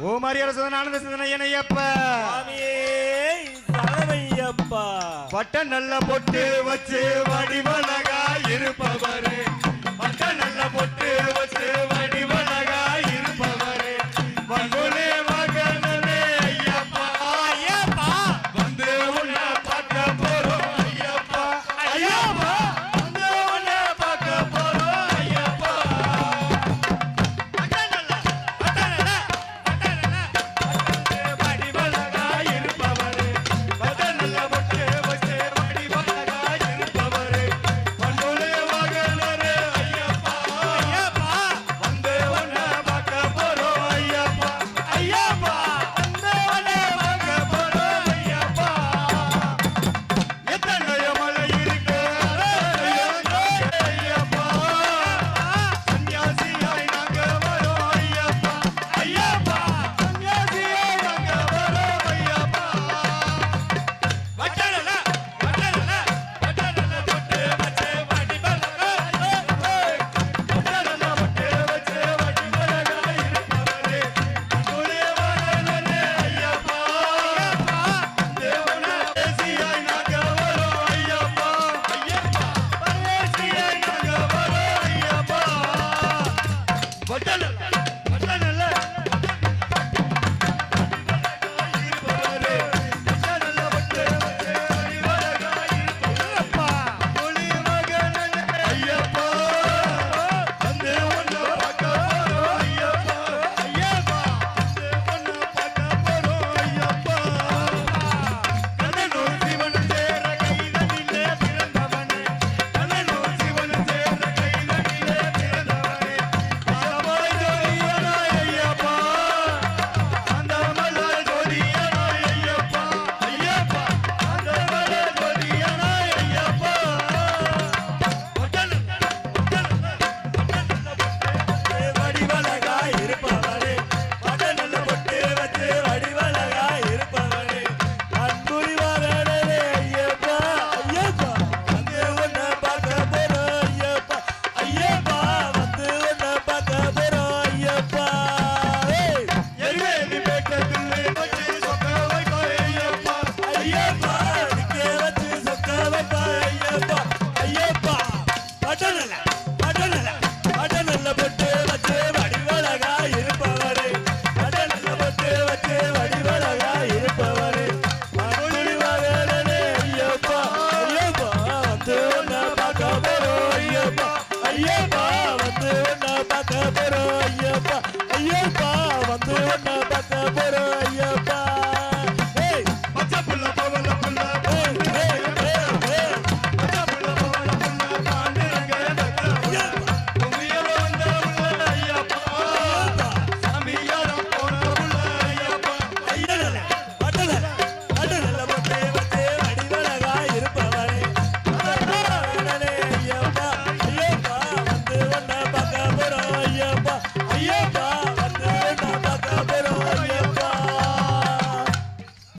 ஓ மரியாதை சதன ஆனந்த சதன ஐயப்பா சுவாமியே சரணையப்பா பட்ட நல்ல பொட்டு வச்சு வடிவழகா இருப்பவரே பட்ட நல்ல பொட்டு வச்சு வடிவழகா இருப்பவரே மங்குலே மகனே ஐயப்பா ஐயப்பா வந்து உன்னை பார்க்க போறோம் ஐயப்பா ஐயப்பா வந்து உன்னை பார்க்க போறோம் ஐயப்பா வடிவழகா இருப்பவரே பட்ட நல்ல பொட்டு வச்சு வடிவழகா இருப்பவரே மங்குலே மகனே ஐயப்பா ஐயப்பா வந்து உன்னை பார்க்க போறோம் ஐயப்பா ஐயப்பா வந்து உன்னை பார்க்க போறோம் ஐயப்பா எத்தனைய மலை இருக்கு ஐயப்பா சன்னியாசியாய் நாங்க வரோம் ஐயப்பா ஐயப்பா சன்னியாசியாய் நாங்க வரோம் ஐயப்பா வட்டனல வட்டனல வட்டனல பொட்டு வச்சு வடிவழகா வட்டனல பொட்டு வச்சு வடிவழகா இருப்பவரே குலே வரணனே ஐயப்பா தேவனா தேசியாய் நாங்க வரோம் ஐயப்பா ஐயப்பா பரமேசியாய் நாங்க வரோம் ஐயப்பா வட்டனல வட்டனல இருப்பவரே வட்டனல பொட்டு வச்சு வடிவழகா இருப்பவரே குலே மகனனே ஐயப்பா வந்து உன்னை பார்க்க போறோம் ஐயப்பா ஐயப்பா வந்து உன்னை பார்க்க போறோம் ஐயப்பா கண்ணனூர் சிவன் சேர கைதனிலே பிறந்தவனே கண்ணனூர் சிவன் சேர கைதனிலே பிறந்தவனே காலமலை ஜோதியனாய் ஐயப்பா அந்தமலை ஜோதியனாய் ஐயப்பா ஐயப்பா அந்தமலை ஜோதியனாய் ஐயப்பா வடிவழகா இருப்பவரே பட்ட நல்ல பொட்டு வச்சு வடிவழகா இருப்பவரே அன்புரி வரடலே ஐயப்பா ஐயப்பா வந்து உன்னை பார்க்க போறோம் ஐயப்பா ஐயப்பா வந்து உன்னை பார்க்க போறோம் ஐயப்பா எருவேலி மேட்டத்திலே வச்சு சொக்க வைப்பாய் ஐயப்பா ஐயப்பா நிக்க வச்சு சொக்க வைப்பா ஐயப்பா ஐயப்பா பட்டனல பட்டனல பட்டனல்ல பொட்டு வச்சு வடிவழகா இருப்பவரே பட்டனல்ல பொட்டு வச்சு வடிவழகா இருப்பவரே மங்குடி மகனே ஐயப்பா ஐயப்பா வந்து உன்னை பார்க்க போறோம் ஐயப்பா ஐயப்பா வந்து உன்னை பார்க்க போறோம் ஐயப்பா ஐயப்பா வந்து உன்னை பார்க்க போறோம்